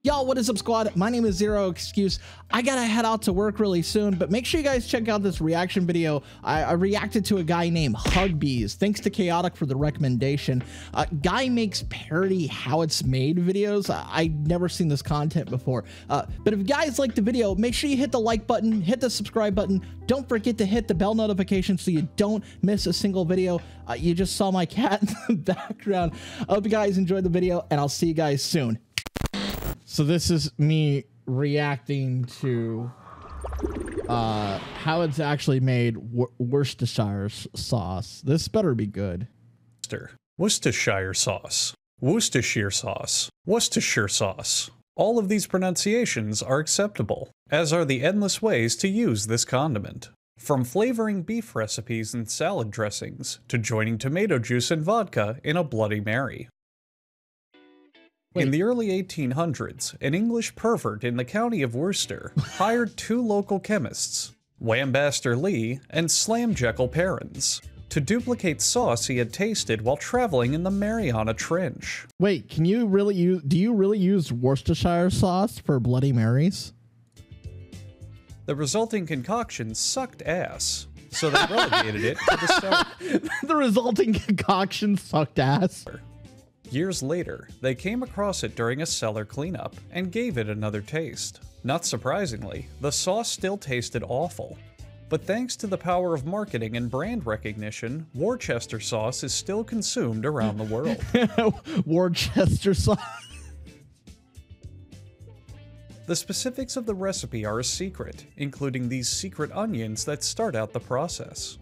Y'all, what is up, squad? My name is Zero Excuse. I gotta head out to work really soon, but make sure you guys check out this reaction video. I reacted to a guy named Huggbees. Thanks to Chaotic for the recommendation. Guy makes parody how it's made videos. I've never seen this content before. But if you guys like the video, make sure you hit the like button, hit the subscribe button. Don't forget to hit the bell notification so you don't miss a single video. You just saw my cat in the background. I hope you guys enjoyed the video, and I'll see you guys soon. So this is me reacting to how it's actually made, Worcestershire sauce. This better be good. Worcestershire sauce, Worcestershire sauce, Worcestershire sauce. All of these pronunciations are acceptable, as are the endless ways to use this condiment. From flavoring beef recipes and salad dressings, to joining tomato juice and vodka in a Bloody Mary. In the early 1800s, an English pervert in the county of Worcester hired two local chemists, Wambaster Lee and Slamjekyll Perrins, to duplicate sauce he had tasted while traveling in the Mariana Trench. Wait, can you really use, do you really use Worcestershire sauce for Bloody Marys? The resulting concoction sucked ass, so they relegated it to the cellar. The resulting concoction sucked ass. Years later, they came across it during a cellar cleanup and gave it another taste. Not surprisingly, the sauce still tasted awful. But thanks to the power of marketing and brand recognition, Worcestershire sauce is still consumed around the world. Worcestershire sauce. The specifics of the recipe are a secret, including these secret onions that start out the process.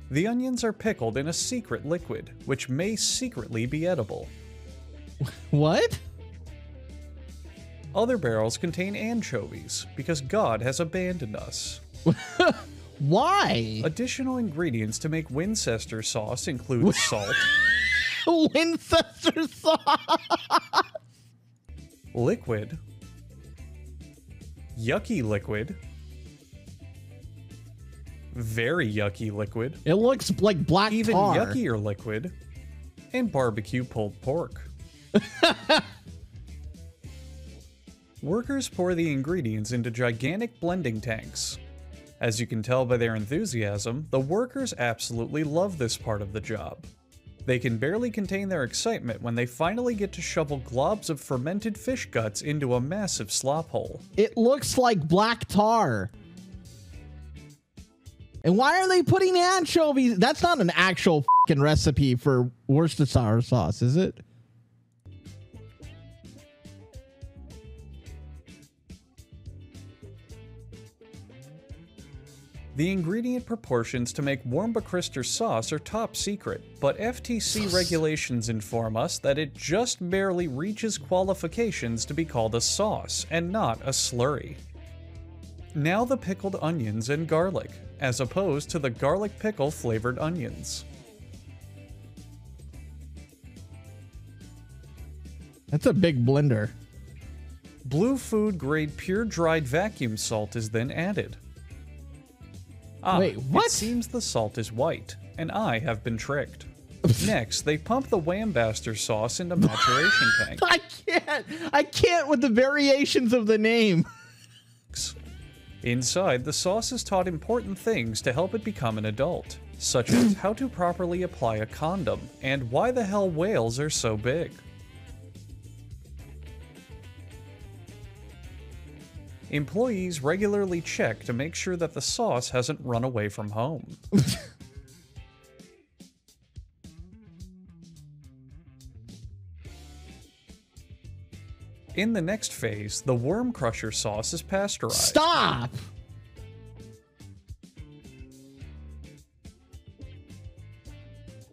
The onions are pickled in a secret liquid, which may secretly be edible. What? Other barrels contain anchovies, because God has abandoned us. Why? Additional ingredients to make Worcestershire sauce include salt, Worcestershire sauce, liquid, yucky liquid, very yucky liquid. It looks like black even tar. Yuckier liquid, and barbecue pulled pork. Workers pour the ingredients into gigantic blending tanks. As you can tell by their enthusiasm, the workers absolutely love this part of the job. They can barely contain their excitement when they finally get to shovel globs of fermented fish guts into a massive slop hole. It looks like black tar. And why are they putting anchovies? That's not an actual fucking recipe for Worcestershire sauce, is it? The ingredient proportions to make Worcestershire sauce are top secret, but FTC regulations inform us that it just barely reaches qualifications to be called a sauce and not a slurry. Now the pickled onions and garlic, as opposed to the garlic pickle flavored onions. That's a big blender. Blue food grade pure dried vacuum salt is then added. Wait, what? It seems the salt is white, and I have been tricked. Next, they pump the Wambaster sauce into maturation tank. I can't with the variations of the name. Inside, the sauce is taught important things to help it become an adult, such as how to properly apply a condom and why the hell whales are so big. Employees regularly check to make sure that the sauce hasn't run away from home. In the next phase, the worm crusher sauce is pasteurized. Stop!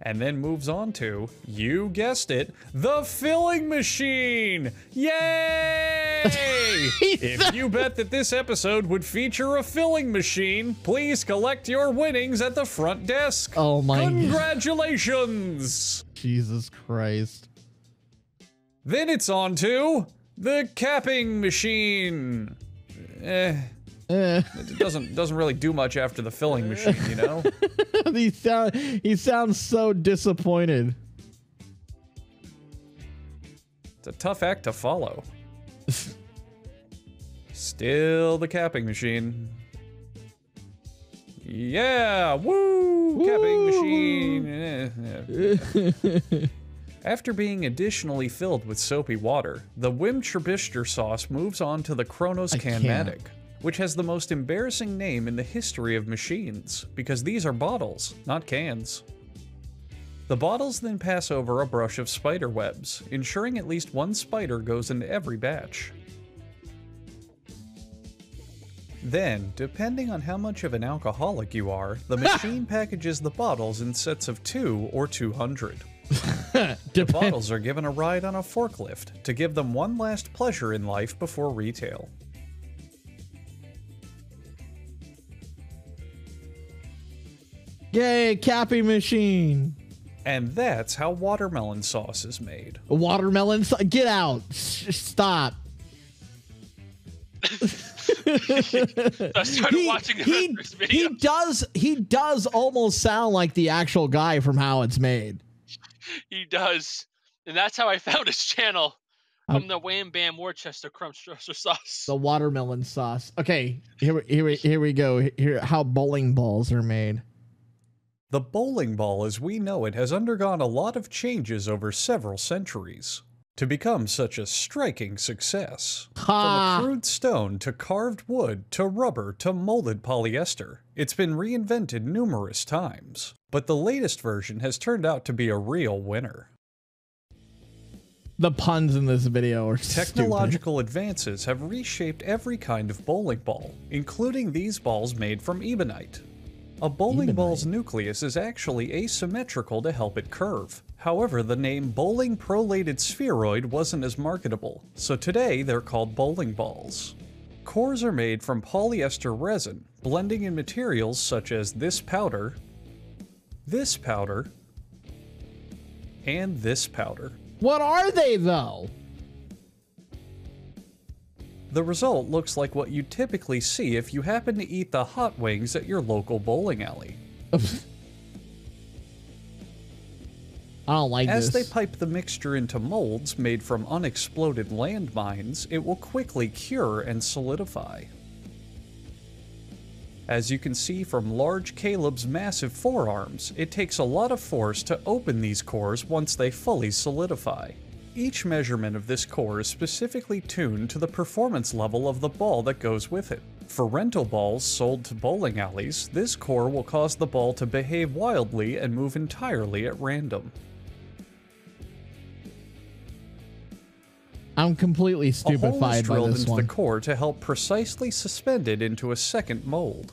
And then moves on to, you guessed it, the filling machine! Yay! If you bet that this episode would feature a filling machine, please collect your winnings at the front desk. Oh my God. Congratulations! Jesus Christ. Then it's on to the capping machine. It doesn't really do much after the filling machine, you know? He sounds so disappointed. It's a tough act to follow. Still the capping machine. Yeah, woo! Capping machine. After being additionally filled with soapy water, the Worcestershire sauce moves on to the Kronos Canmatic, which has the most embarrassing name in the history of machines, because these are bottles, not cans. The bottles then pass over a brush of spider webs, ensuring at least one spider goes into every batch. Then, depending on how much of an alcoholic you are, the machine packages the bottles in sets of 2 or 200. The bottles are given a ride on a forklift to give them one last pleasure in life before retail. Yay, capping machine. And that's how watermelon sauce is made. Watermelon sauce? Get out. Stop. I started watching the rest of this video. He does almost sound like the actual guy from How It's Made. He does. And that's how I found his channel. From the Wham Bam Worcestershire sauce. The watermelon sauce. Okay, here we go. Here, how bowling balls are made. The bowling ball as we know it has undergone a lot of changes over several centuries to become such a striking success. From a crude stone to carved wood to rubber to molded polyester, it's been reinvented numerous times, but the latest version has turned out to be a real winner. The puns in this video are Technological advances have reshaped every kind of bowling ball, including these balls made from ebonite. A bowling ball's nucleus is actually asymmetrical to help it curve. However, the name bowling prolated spheroid wasn't as marketable, so today they're called bowling balls. Cores are made from polyester resin, blending in materials such as this powder, and this powder. What are they, though? The result looks like what you typically see if you happen to eat the hot wings at your local bowling alley. I don't like this. As they pipe the mixture into molds made from unexploded landmines, it will quickly cure and solidify. As you can see from large Caleb's massive forearms, it takes a lot of force to open these cores once they fully solidify. Each measurement of this core is specifically tuned to the performance level of the ball that goes with it. For rental balls sold to bowling alleys, this core will cause the ball to behave wildly and move entirely at random. I'm completely stupefied by this one. A hole is drilled into the core to help precisely suspend it into a second mold.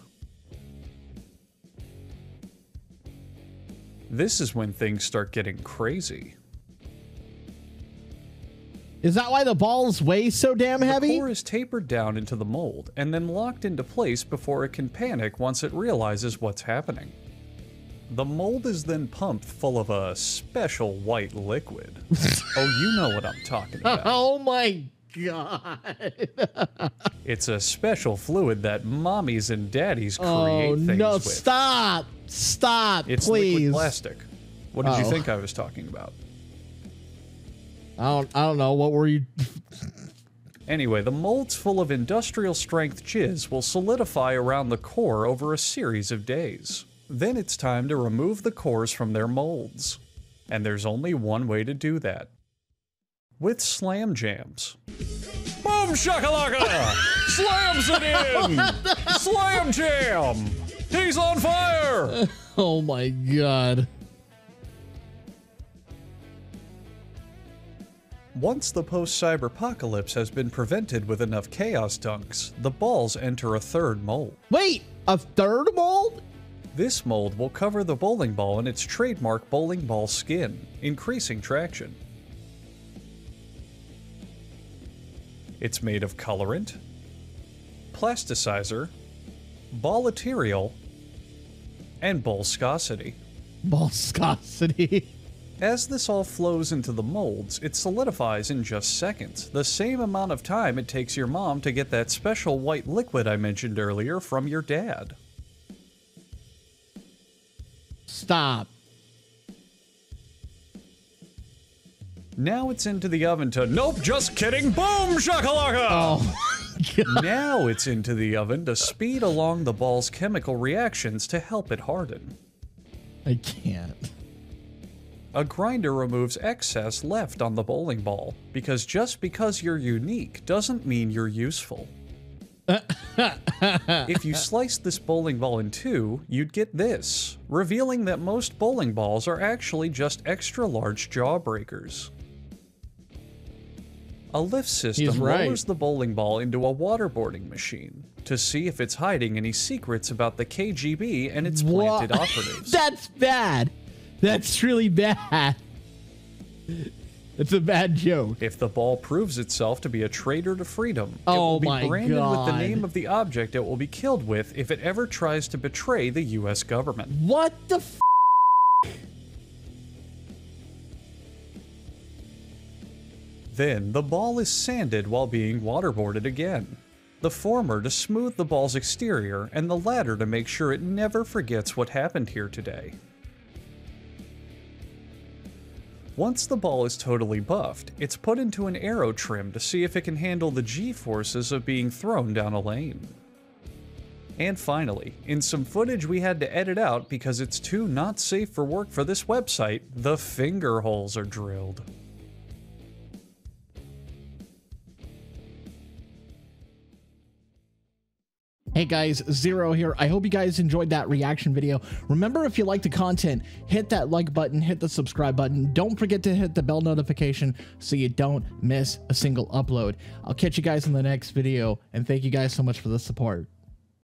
This is when things start getting crazy. Is that why the balls weigh so damn heavy? The core is tapered down into the mold and then locked into place before it can panic once it realizes what's happening. The mold is then pumped full of a special white liquid. Oh, you know what I'm talking about. Oh my god. It's a special fluid that mommies and daddies create things with. No, stop! Stop, it's please. Liquid plastic. What did you think I was talking about? I don't know. What were you? Anyway, the molds full of industrial strength jizz will solidify around the core over a series of days. Then it's time to remove the cores from their molds. And there's only one way to do that. With slam jams. Boom shakalaka! Slams it in! Slam jam! He's on fire! Oh my god. Once the post-cyberpocalypse has been prevented with enough chaos dunks, the balls enter a third mold. Wait, a third mold? This mold will cover the bowling ball in its trademark bowling ball skin, increasing traction. It's made of colorant, plasticizer, ball-material, and ballscosity. Ballscosity. As this all flows into the molds, it solidifies in just seconds, the same amount of time it takes your mom to get that special white liquid I mentioned earlier from your dad. Stop. Now it's into the oven to, nope, just kidding, boom, shakalaka! Oh my God. Now it's into the oven to speed along the ball's chemical reactions to help it harden. I can't. A grinder removes excess left on the bowling ball, because just because you're unique doesn't mean you're useful. If you sliced this bowling ball in two, you'd get this, revealing that most bowling balls are actually just extra large jawbreakers. A lift system lowers the bowling ball into a waterboarding machine to see if it's hiding any secrets about the KGB and its planted operatives. That's bad. That's really bad. It's a bad joke. If the ball proves itself to be a traitor to freedom, it will be branded with the name of the object it will be killed with if it ever tries to betray the US government. What the f? Then the ball is sanded while being waterboarded again. The former to smooth the ball's exterior, and the latter to make sure it never forgets what happened here today. Once the ball is totally buffed, it's put into an aero trim to see if it can handle the G-forces of being thrown down a lane. And finally, in some footage we had to edit out because it's too not safe for work for this website, the finger holes are drilled. Hey guys, Zero here. I hope you guys enjoyed that reaction video. Remember, if you like the content, hit that like button, hit the subscribe button. Don't forget to hit the bell notification so you don't miss a single upload. I'll catch you guys in the next video, and thank you guys so much for the support.